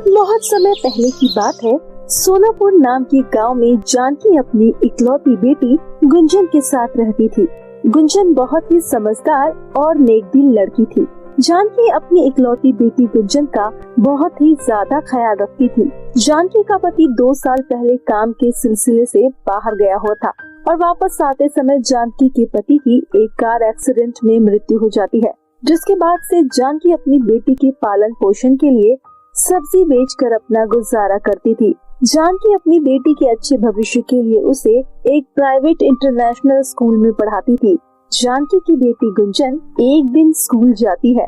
बहुत समय पहले की बात है। सोनापुर नाम के गांव में जानकी अपनी इकलौती बेटी गुंजन के साथ रहती थी। गुंजन बहुत ही समझदार और नेकदिल लड़की थी। जानकी अपनी इकलौती बेटी गुंजन का बहुत ही ज्यादा ख्याल रखती थी। जानकी का पति 2 साल पहले काम के सिलसिले से बाहर गया हुआ था और वापस आते समय जानकी के पति की एक कार एक्सीडेंट में मृत्यु हो जाती है, जिसके बाद से जानकी अपनी बेटी के पालन पोषण के लिए सब्जी बेचकर अपना गुजारा करती थी। जानकी अपनी बेटी के अच्छे भविष्य के लिए उसे एक प्राइवेट इंटरनेशनल स्कूल में पढ़ाती थी। जानकी की बेटी गुंजन एक दिन स्कूल जाती है।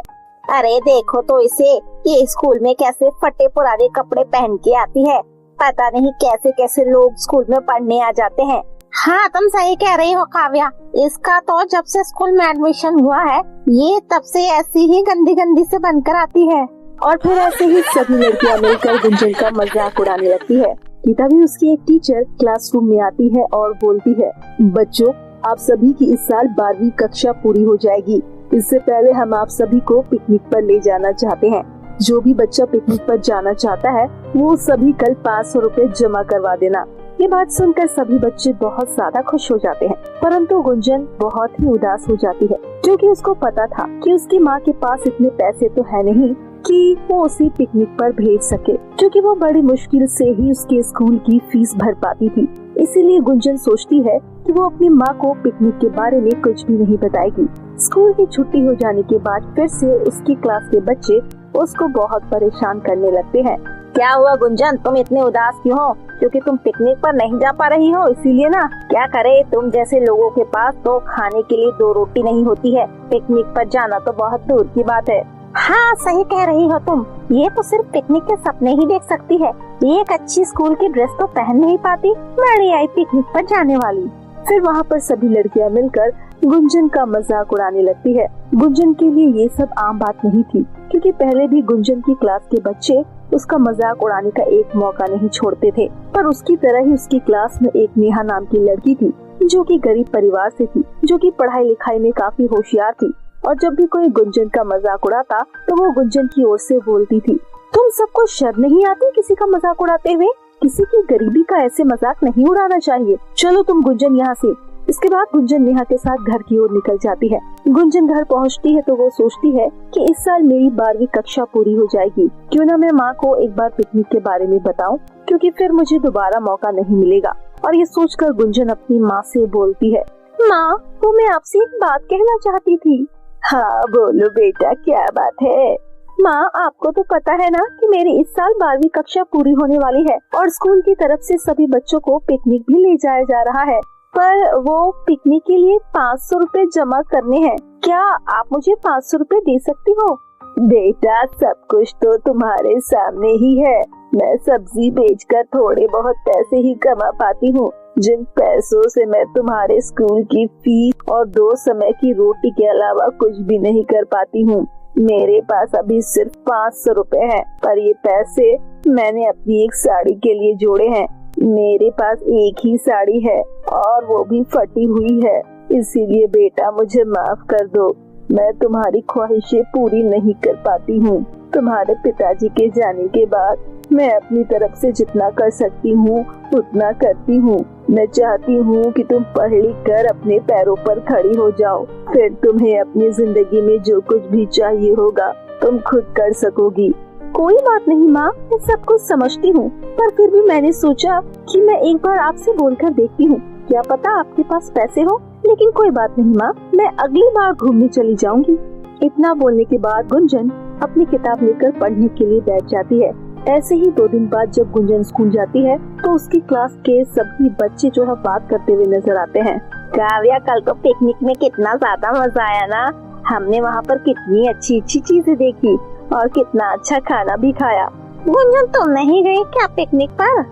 अरे देखो तो इसे, ये स्कूल में कैसे फटे पुराने कपड़े पहन के आती है। पता नहीं कैसे कैसे लोग स्कूल में पढ़ने आ जाते हैं। हाँ, तुम सही कह रही हो काव्या। इसका तो जब से स्कूल में एडमिशन हुआ है, ये तब से ऐसी ही गंदी गंदी से बनकर आती है। और फिर ऐसे ही सभी लड़कियां मिलकर गुंजन का मजाक उड़ाने लगती है कि तभी उसकी एक टीचर क्लासरूम में आती है और बोलती है, बच्चों, आप सभी की इस साल 12वीं कक्षा पूरी हो जाएगी। इससे पहले हम आप सभी को पिकनिक पर ले जाना चाहते हैं। जो भी बच्चा पिकनिक पर जाना चाहता है वो सभी कल 500 रुपए जमा करवा देना। ये बात सुनकर सभी बच्चे बहुत ज्यादा खुश हो जाते हैं, परंतु गुंजन बहुत ही उदास हो जाती है, क्योंकि उसको पता था कि उसकी माँ के पास इतने पैसे तो है नहीं कि वो उसे पिकनिक पर भेज सके, क्योंकि वो बड़ी मुश्किल से ही उसके स्कूल की फीस भर पाती थी। इसीलिए गुंजन सोचती है कि वो अपनी माँ को पिकनिक के बारे में कुछ भी नहीं बताएगी। स्कूल की छुट्टी हो जाने के बाद फिर से उसकी क्लास के बच्चे उसको बहुत परेशान करने लगते हैं। क्या हुआ गुंजन, तुम इतने उदास क्यों हो? क्योंकि तुम पिकनिक पर नहीं जा पा रही हो, इसीलिए ना। क्या करे, तुम जैसे लोगों के पास तो खाने के लिए 2 रोटी नहीं होती है। पिकनिक पर जाना तो बहुत दूर की बात है। हाँ, सही कह रही हो तुम। ये तो सिर्फ पिकनिक के सपने ही देख सकती है। ये एक अच्छी स्कूल की ड्रेस तो पहन नहीं पाती, बड़ी आई पिकनिक पर जाने वाली। फिर वहाँ पर सभी लड़कियाँ मिलकर गुंजन का मजाक उड़ाने लगती है। गुंजन के लिए ये सब आम बात नहीं थी, क्योंकि पहले भी गुंजन की क्लास के बच्चे उसका मजाक उड़ाने का एक मौका नहीं छोड़ते थे। पर उसकी तरह ही उसकी क्लास में एक नेहा नाम की लड़की थी, जो कि गरीब परिवार से थी, जो कि पढ़ाई लिखाई में काफी होशियार थी। और जब भी कोई गुंजन का मजाक उड़ाता तो वो गुंजन की ओर से बोलती थी, तुम सबको शर्म नहीं आती किसी का मजाक उड़ाते हुए? किसी की गरीबी का ऐसे मजाक नहीं उड़ाना चाहिए। चलो तुम गुंजन यहाँ से। इसके बाद गुंजन नेहा के साथ घर की ओर निकल जाती है। गुंजन घर पहुँचती है तो वो सोचती है कि इस साल मेरी 12वीं कक्षा पूरी हो जाएगी, क्यों ना मैं माँ को एक बार पिकनिक के बारे में बताऊं, क्योंकि फिर मुझे दोबारा मौका नहीं मिलेगा। और ये सोचकर गुंजन अपनी माँ से बोलती है, माँ, तो मैं आपसे एक बात कहना चाहती थी। हाँ बोलो बेटा, क्या बात है? माँ, आपको तो पता है ना कि मेरी इस साल 12वीं कक्षा पूरी होने वाली है और स्कूल की तरफ से सभी बच्चों को पिकनिक भी ले जाया जा रहा है, पर वो पिकनिक के लिए 500 रुपए जमा करने हैं। क्या आप मुझे 500 रुपए दे सकती हो? बेटा, सब कुछ तो तुम्हारे सामने ही है। मैं सब्जी बेचकर थोड़े बहुत पैसे ही कमा पाती हूँ। जिन पैसों से मैं तुम्हारे स्कूल की फीस और 2 समय की रोटी के अलावा कुछ भी नहीं कर पाती हूँ। मेरे पास अभी सिर्फ 500 रुपए हैं, पर ये पैसे मैंने अपनी एक साड़ी के लिए जोड़े हैं। मेरे पास एक ही साड़ी है और वो भी फटी हुई है, इसीलिए बेटा मुझे माफ कर दो। मैं तुम्हारी ख्वाहिशें पूरी नहीं कर पाती हूँ। तुम्हारे पिताजी के जाने के बाद मैं अपनी तरफ से जितना कर सकती हूँ उतना करती हूँ। मैं चाहती हूँ कि तुम पढ़ लिख कर अपने पैरों पर खड़ी हो जाओ, फिर तुम्हें अपनी जिंदगी में जो कुछ भी चाहिए होगा तुम खुद कर सकोगी। कोई बात नहीं माँ, मैं सब कुछ समझती हूँ, पर फिर भी मैंने सोचा कि मैं एक बार आपसे बोलकर देखती हूँ, क्या पता आपके पास पैसे हो। लेकिन कोई बात नहीं माँ, मैं अगली बार घूमने चली जाऊंगी। इतना बोलने के बाद गुंजन अपनी किताब लेकर पढ़ने के लिए बैठ जाती है। ऐसे ही 2 दिन बाद जब गुंजन स्कूल जाती है तो उसकी क्लास के सभी बच्चे जो है बात करते हुए नजर आते हैं। काव्या, कल तो पिकनिक में कितना ज्यादा मजा आया ना। हमने वहाँ पर कितनी अच्छी अच्छी चीजें देखी और कितना अच्छा खाना भी खाया। गुंजन, तुम नहीं गई क्या पिकनिक पर?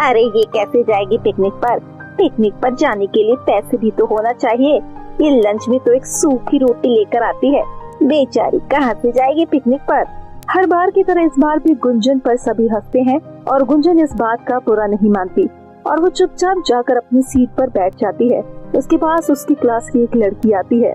अरे ये कैसे जाएगी पिकनिक पर? पिकनिक पर जाने के लिए पैसे भी तो होना चाहिए। ये लंच में तो एक सूखी रोटी लेकर आती है, बेचारी कहाँ से जाएगी पिकनिक पर। हर बार की तरह इस बार भी गुंजन पर सभी हंसते हैं और गुंजन इस बात का बुरा नहीं मानती और वो चुपचाप जाकर अपनी सीट पर बैठ जाती है। उसके पास उसकी क्लास की एक लड़की आती है।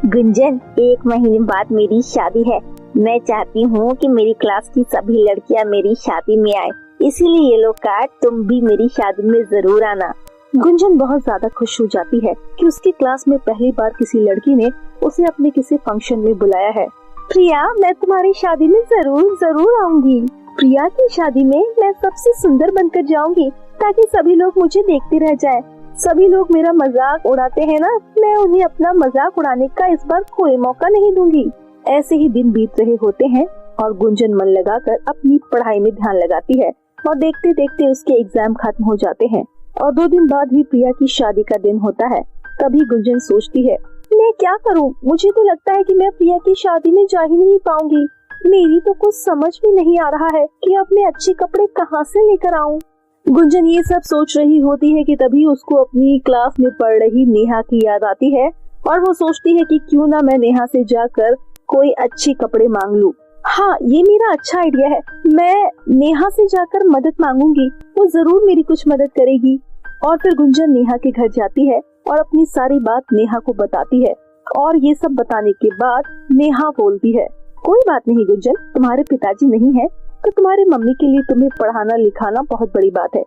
गुंजन, 1 महीने बाद मेरी शादी है। मैं चाहती हूँ कि मेरी क्लास की सभी लड़कियाँ मेरी शादी में आए, इसीलिए येलो कार्ड, तुम भी मेरी शादी में जरूर आना। गुंजन बहुत ज्यादा खुश हो जाती है कि उसकी क्लास में पहली बार किसी लड़की ने उसे अपने किसी फंक्शन में बुलाया है। प्रिया, मैं तुम्हारी शादी में जरूर जरूर आऊंगी। प्रिया की शादी में मैं सबसे सुंदर बनकर जाऊंगी ताकि सभी लोग मुझे देखते रह जाएं। सभी लोग मेरा मजाक उड़ाते हैं ना, मैं उन्हें अपना मजाक उड़ाने का इस बार कोई मौका नहीं दूंगी। ऐसे ही दिन बीत रहे होते हैं और गुंजन मन लगाकर अपनी पढ़ाई में ध्यान लगाती है और देखते देखते उसके एग्जाम खत्म हो जाते हैं और 2 दिन बाद ही प्रिया की शादी का दिन होता है। तभी गुंजन सोचती है, मैं क्या करूं? मुझे तो लगता है कि मैं प्रिया की शादी में जा ही नहीं पाऊंगी। मेरी तो कुछ समझ में नहीं आ रहा है कि अब मैं अच्छे कपड़े कहां से लेकर आऊं। गुंजन ये सब सोच रही होती है कि तभी उसको अपनी क्लास में पढ़ रही नेहा की याद आती है और वो सोचती है कि क्यों ना मैं नेहा से जाकर कोई अच्छे कपड़े मांग लूं। हाँ, ये मेरा अच्छा आइडिया है। मैं नेहा से जाकर मदद मांगूंगी, वो जरूर मेरी कुछ मदद करेगी। और फिर गुंजन नेहा के घर जाती है और अपनी सारी बात नेहा को बताती है और ये सब बताने के बाद नेहा बोलती है, कोई बात नहीं गुंजन, तुम्हारे पिताजी नहीं है तो तुम्हारी मम्मी के लिए तुम्हें पढ़ाना लिखाना बहुत बड़ी बात है।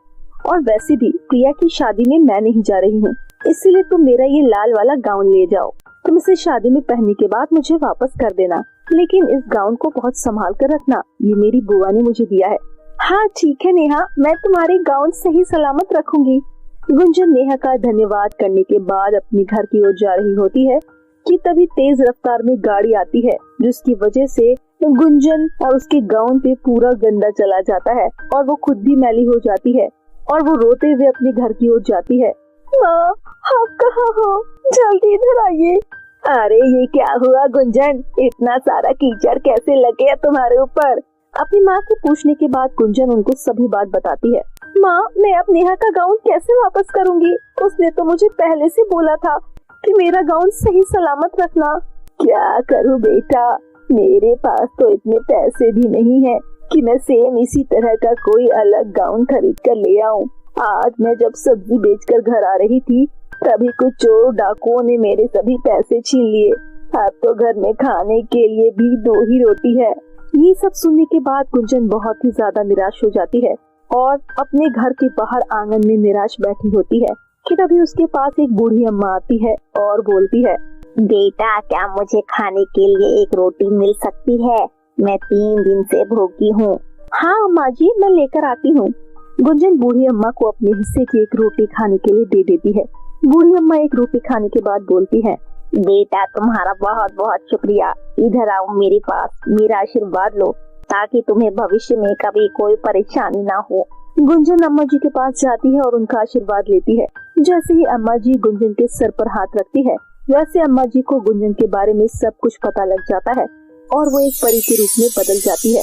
और वैसे भी प्रिया की शादी में मैं नहीं जा रही हूँ, इसलिए तुम मेरा ये लाल वाला गाउन ले जाओ। तुम इसे शादी में पहनने के बाद मुझे वापस कर देना, लेकिन इस गाउन को बहुत संभाल कर रखना, ये मेरी बुआ ने मुझे दिया है। हाँ ठीक है नेहा, मैं तुम्हारे गाउन सही सलामत रखूंगी। गुंजन नेहा का धन्यवाद करने के बाद अपने घर की ओर जा रही होती है कि तभी तेज रफ्तार में गाड़ी आती है, जिसकी वजह से गुंजन और उसके गाउन पे पूरा गंदा चला जाता है और वो खुद भी मैली हो जाती है और वो रोते हुए अपने घर की ओर जाती है। माँ, आप कहाँ हो? जल्दी इधर आइए। अरे ये क्या हुआ गुंजन, इतना सारा कीचड़ कैसे लग गया तुम्हारे ऊपर? अपनी माँ से पूछने के बाद गुंजन उनको सभी बात बताती है। माँ, मैं अब नेहा का गाउन कैसे वापस करूँगी? उसने तो मुझे पहले से बोला था कि मेरा गाउन सही सलामत रखना। क्या करूँ बेटा, मेरे पास तो इतने पैसे भी नहीं है कि मैं सेम इसी तरह का कोई अलग गाउन खरीद कर ले आऊं। आज मैं जब सब्जी बेचकर घर आ रही थी तभी कुछ चोर डाकुओं ने मेरे सभी पैसे छीन लिए। अब तो घर में खाने के लिए भी 2 ही रोटी है। ये सब सुनने के बाद गुंजन बहुत ही ज्यादा निराश हो जाती है और अपने घर के बाहर आंगन में निराश बैठी होती है कि तभी उसके पास एक बूढ़ी अम्मा आती है और बोलती है, बेटा क्या मुझे खाने के लिए एक रोटी मिल सकती है? मैं 3 दिन से भूखी हूँ। हाँ अम्मा जी, मैं लेकर आती हूँ। गुंजन बूढ़ी अम्मा को अपने हिस्से की एक रोटी खाने के लिए दे देती है। बूढ़ी अम्मा एक रोटी खाने के बाद बोलती है, बेटा तुम्हारा बहुत बहुत शुक्रिया, इधर आओ मेरे पास, मेरा आशीर्वाद लो ताकि तुम्हें भविष्य में कभी कोई परेशानी ना हो। गुंजन अम्मा जी के पास जाती है और उनका आशीर्वाद लेती है। जैसे ही अम्मा जी गुंजन के सर पर हाथ रखती है, वैसे अम्मा जी को गुंजन के बारे में सब कुछ पता लग जाता है और वो एक परी के रूप में बदल जाती है।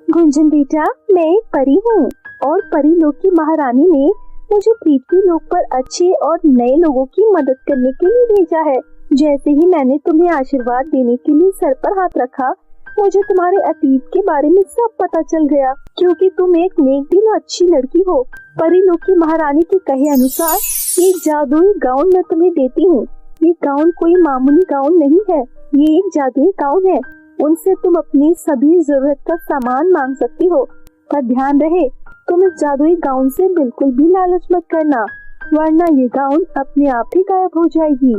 गुंजन बेटा, मैं एक परी हूँ और परी लोग की महारानी ने मुझे पृथ्वी लोक पर अच्छे और नए लोगों की मदद करने के लिए भेजा है। जैसे ही मैंने तुम्हें आशीर्वाद देने के लिए सर पर हाथ रखा, मुझे तुम्हारे अतीत के बारे में सब पता चल गया, क्योंकि तुम एक नेक दिल और अच्छी लड़की हो। परी लोग की महारानी के कहे अनुसार ये जादुई गाउन मैं तुम्हें देती हूँ। ये गाउन कोई मामूली गाउन नहीं है, ये एक जादुई गाउन है। उनसे तुम अपनी सभी जरूरत का सामान मांग सकती हो, पर ध्यान रहे तुम इस जादुई गाउन से बिल्कुल भी लालच मत करना, वरना ये गाउन अपने आप ही गायब हो जाएगी।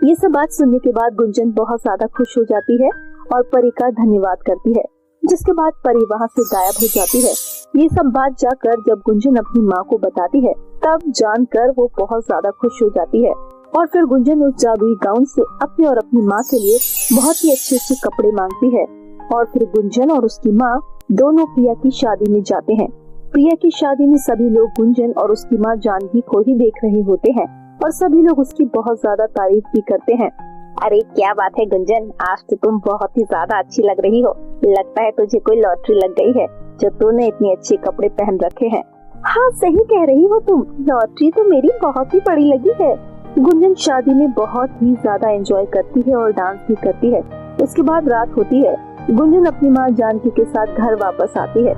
ये सब बात सुनने के बाद गुंजन बहुत ज्यादा खुश हो जाती है और परी का धन्यवाद करती है, जिसके बाद परी वहाँ से गायब हो जाती है। ये सब बात जाकर जब गुंजन अपनी माँ को बताती है, तब जानकर वो बहुत ज्यादा खुश हो जाती है और फिर गुंजन उस जादुई गाउन से अपने और अपनी माँ के लिए बहुत ही अच्छे अच्छे कपड़े मांगती है और फिर गुंजन और उसकी माँ दोनों प्रिया की शादी में जाते हैं। प्रिया की शादी में सभी लोग गुंजन और उसकी माँ जानवी को ही देख रहे होते हैं और सभी लोग उसकी बहुत ज्यादा तारीफ भी करते हैं। अरे क्या बात है गुंजन, आज तो तुम बहुत ही ज्यादा अच्छी लग रही हो। लगता है तुझे कोई लॉटरी लग गई है जो तूने इतने अच्छे कपड़े पहन रखे हैं। हाँ सही कह रही हो तुम, लॉटरी तो मेरी बहुत ही बड़ी लगी है। गुंजन शादी में बहुत ही ज्यादा एंजॉय करती है और डांस भी करती है। उसके बाद रात होती है। गुंजन अपनी माँ जानकी के साथ घर वापस आती है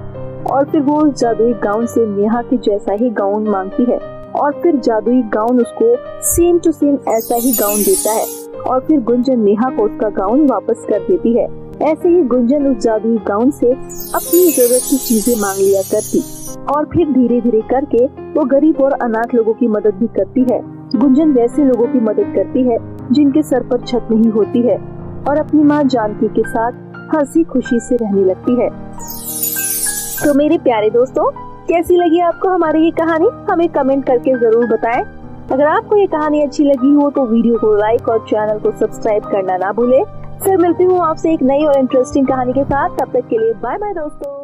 और फिर वो जादुई गाउन से नेहा के जैसा ही गाउन मांगती है और फिर जादुई गाउन उसको सेम टू सेम ऐसा ही गाउन देता है और फिर गुंजन नेहा को उसका गाउन वापस कर देती है ऐसे ही गुंजन उस जादुई गाउन से अपनी जरूरत की चीजें मांग लिया करती और फिर धीरे धीरे करके वो गरीब और अनाथ लोगों की मदद भी करती है। गुंजन वैसे लोगों की मदद करती है जिनके सर पर छत नहीं होती है और अपनी माँ जानकी के साथ हंसी खुशी से रहने लगती है। तो मेरे प्यारे दोस्तों, कैसी लगी आपको हमारी ये कहानी? हमें कमेंट करके जरूर बताएं। अगर आपको ये कहानी अच्छी लगी हो तो वीडियो को लाइक और चैनल को सब्सक्राइब करना ना भूलें। फिर मिलती हूँ आपसे एक नई और इंटरेस्टिंग कहानी के साथ। तब तक के लिए बाय बाय दोस्तों।